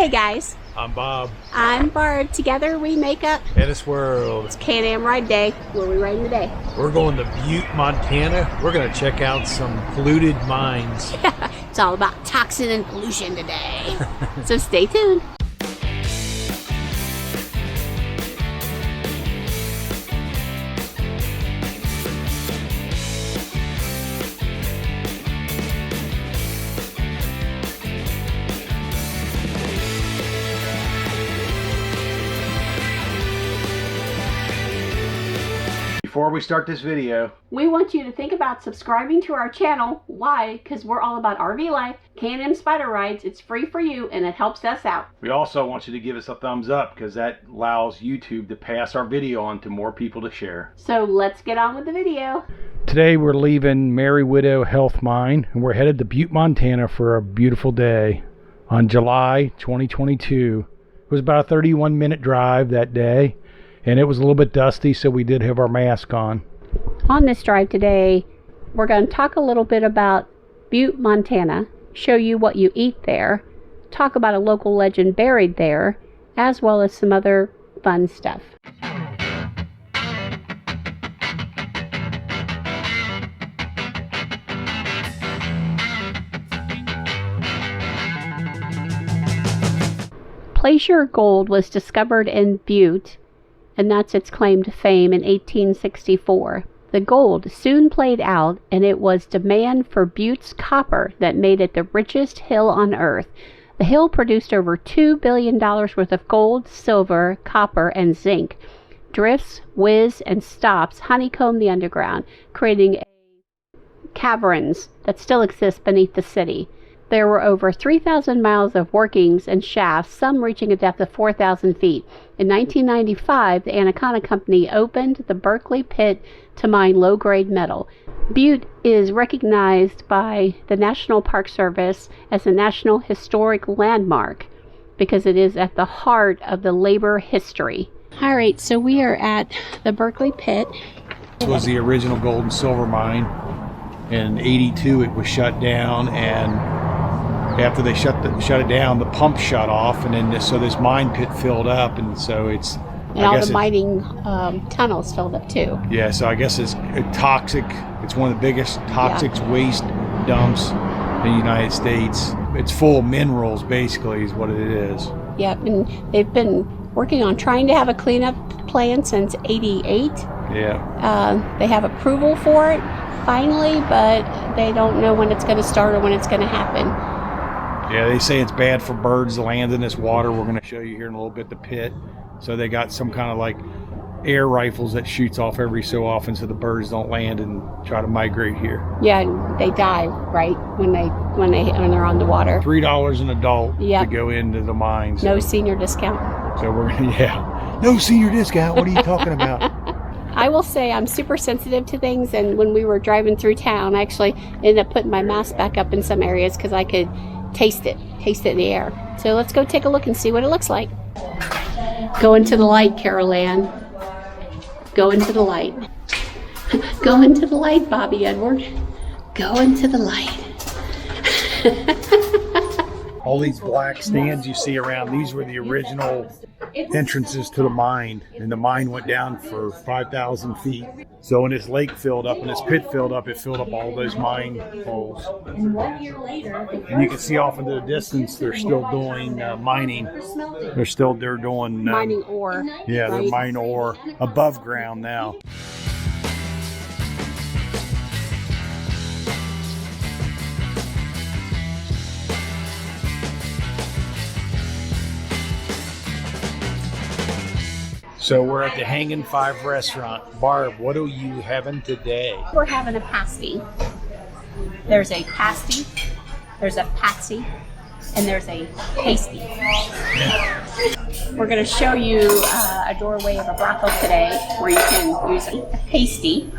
Hey guys. I'm Bob. I'm Barb. Together we make up HetteshWorld. It's Can-Am Ride Day. Where are we riding today? We're going to Butte, Montana. We're going to check out some polluted mines. It's all about toxin and pollution today. So stay tuned. Before we start this video, We want you to think about subscribing to our channel. Why? Because we're all about RV life, Can-Am Spyder rides. It's free for you and it helps us out. we also want you to give us a thumbs up because that allows YouTube to pass our video on to more people to share. So let's get on with the video. Today we're leaving Mary Widow Health Mine and we're headed to Butte, Montana for a beautiful day on July 2022. It was about a 31-minute drive that day and it was a little bit dusty, so we did have our mask on. On this drive today, we're going to talk a little bit about Butte, Montana, show you what you eat there, talk about a local legend buried there, as well as some other fun stuff. Placer gold was discovered in Butte, and that's its claim to fame in 1864. The gold soon played out, and it was demand for Butte's copper that made it the richest hill on earth. The hill produced over $2 billion worth of gold, silver, copper, and zinc. Drifts, whiz, and stops honeycombed the underground, creating caverns that still exist beneath the city. There were over 3,000 miles of workings and shafts, some reaching a depth of 4,000 feet. In 1995, the Anaconda Company opened the Berkeley pit to mine low-grade metal. Butte is recognized by the National Park Service as a National Historic Landmark because it is at the heart of the labor history. All right, so we are at the Berkeley pit. This was the original gold and silver mine. In '82 it was shut down, and after they shut it down, the pump shut off, and then this mine pit filled up, and so it's And all the mining tunnels filled up too. Yeah, so I guess it's toxic. It's one of the biggest toxic waste dumps in the United States. It's full of minerals, basically, is what it is. Yep, and they've been working on trying to have a cleanup plan since '88. Yeah. They have approval for it finally, but they don't know when it's going to start or when it's going to happen. Yeah, they say it's bad for birds to land in this water. We're going to show you here in a little bit the pit. So they got some kind of like air rifles that shoots off every so often so the birds don't land and try to migrate here. Yeah, and they die right when they're on the water. $3 an adult Yep. to go into the mines. No senior discount. So we're no senior discount. What are you talking about? I will say I'm super sensitive to things, and when we were driving through town, I actually ended up putting my mask back up in some areas because I could taste it in the air. So let's go take a look and see what it looks like. Go into the light, Carol Ann. Go into the light. Go into the light, Bobby Edward. Go into the light. All these black stands you see around, these were the original entrances to the mine, and the mine went down for 5,000 feet. So when this lake filled up and this pit filled up, it filled up all those mine holes. And 1 year later, And you can see off into the distance, they're still doing mining. They're doing mining ore. Yeah, they're right? mining ore above ground now. So we're at the Hanging Five restaurant. Barb, what are you having today? We're having a pasty. There's a pasty, there's a patsy, and there's a pasty. We're going to show you a doorway of a brothel today where you can use a pasty.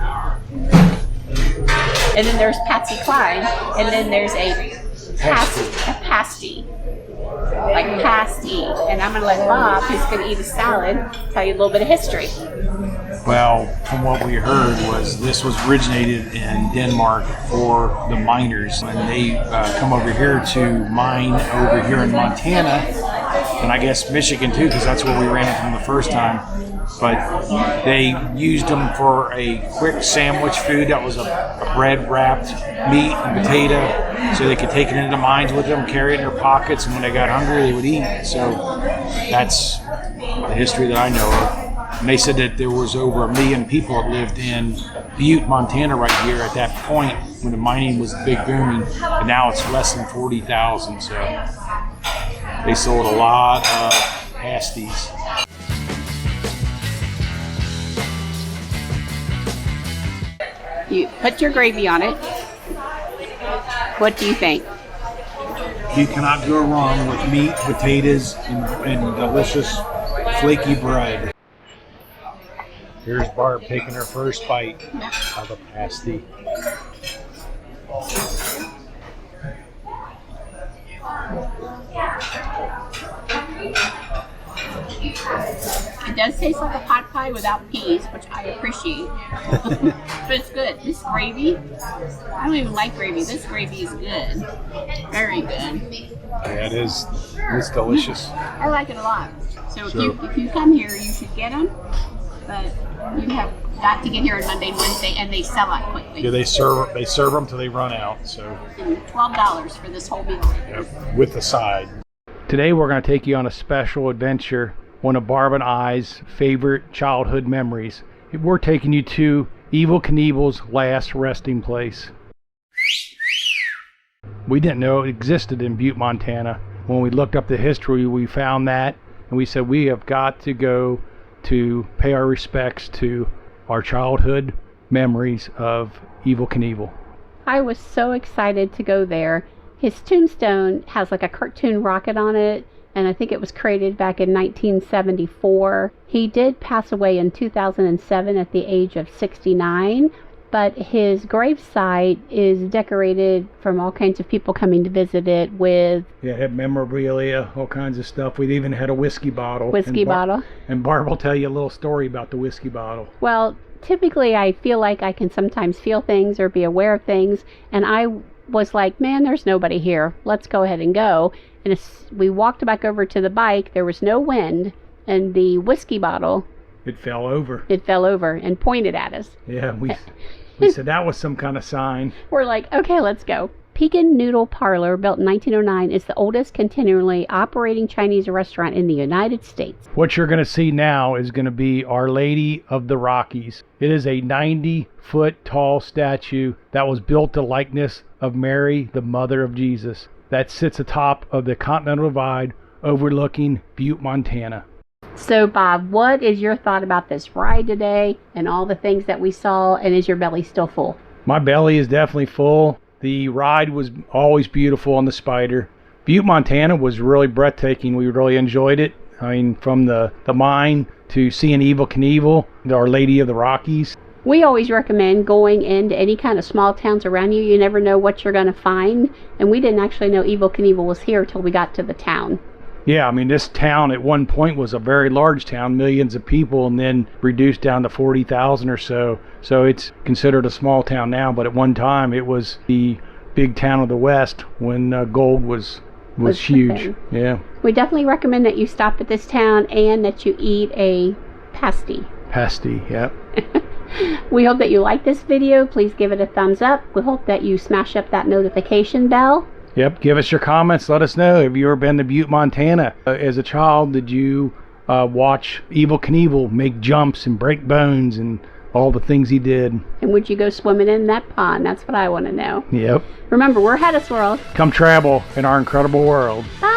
And then there's Patsy Cline, and then there's a pasty. Like pasty. And I'm going to let Bob, who's going to eat a salad, tell you a little bit of history. Well, from what we heard was this was originated in Denmark for the miners, and they come over here to mine over here in Montana, and I guess Michigan too, because that's where we ran into them the first time. But they used them for a quick sandwich food that was a bread wrapped meat and potato, so they could take it into the mines with them, carry it in their pockets, and when they got hungry, they would eat. So that's the history that I know of. And they said that there was over 1 million people that lived in Butte, Montana right here at that point when the mining was big booming, but now it's less than 40,000. So they sold a lot of pasties. You put your gravy on it. What do you think? You cannot go wrong with meat, potatoes, and delicious flaky bread. Here's Barb taking her first bite of a pasty. It does taste like a pot pie without peas, which I appreciate. But it's good. This gravy, I don't even like gravy. This gravy is good. Very good. Yeah, it is. It's delicious. I like it a lot. So if you come here, you should get them. But you have got to get here on Monday and Wednesday, and they sell out quickly. Yeah, they serve them till they run out. So And $12 for this whole meal. yep, with the side. Today we're going to take you on a special adventure, one of Barb and I's favorite childhood memories. We're taking you to Evel Knievel's last resting place. We didn't know it existed in Butte, Montana. When we looked up the history, we found that, and we said we have got to go to pay our respects to our childhood memories of Evel Knievel. I was so excited to go there. His tombstone has like a cartoon rocket on it, and I think it was created back in 1974. He did pass away in 2007 at the age of 69, but his gravesite is decorated from all kinds of people coming to visit it with... Yeah, it had memorabilia, all kinds of stuff. We even had a whiskey bottle. Bottle. And Barb will tell you a little story about the whiskey bottle. Well, typically I feel like I can sometimes feel things or be aware of things, and I was like, man, there's nobody here. Let's go ahead and go. And as we walked back over to the bike, there was no wind, and the whiskey bottle... It fell over. It fell over and pointed at us. Yeah, we said that was some kind of sign. We're like, okay, let's go. Pekin Noodle Parlor, built in 1909, is the oldest continually operating Chinese restaurant in the United States. What you're going to see now is going to be Our Lady of the Rockies. It is a 90-foot tall statue that was built to likeness of Mary, the mother of Jesus, that sits atop of the Continental Divide overlooking Butte, Montana. So, Bob, what is your thought about this ride today and all the things that we saw, and is your belly still full? My belly is definitely full. The ride was always beautiful on the Spyder. Butte, Montana was really breathtaking. We really enjoyed it. I mean, from the mine to seeing Evel Knievel, Our Lady of the Rockies. We always recommend going into any kind of small towns around you. You never know what you're going to find. And we didn't actually know Evel Knievel was here till we got to the town. Yeah, I mean, this town at one point was a very large town, millions of people, and then reduced down to 40,000 or so. So it's considered a small town now, but at one time it was the big town of the West when gold was huge. Yeah. We definitely recommend that you stop at this town and that you eat a pasty. Pasty, yep. We hope that you like this video. Please give it a thumbs up. We hope that you smash up that notification bell. Yep, give us your comments. Let us know. Have you ever been to Butte, Montana? As a child, did you watch Evel Knievel make jumps and break bones and all the things he did? And would you go swimming in that pond? That's what I want to know. Yep. Remember, we're HetteshWorld. Come travel in our incredible world. Bye.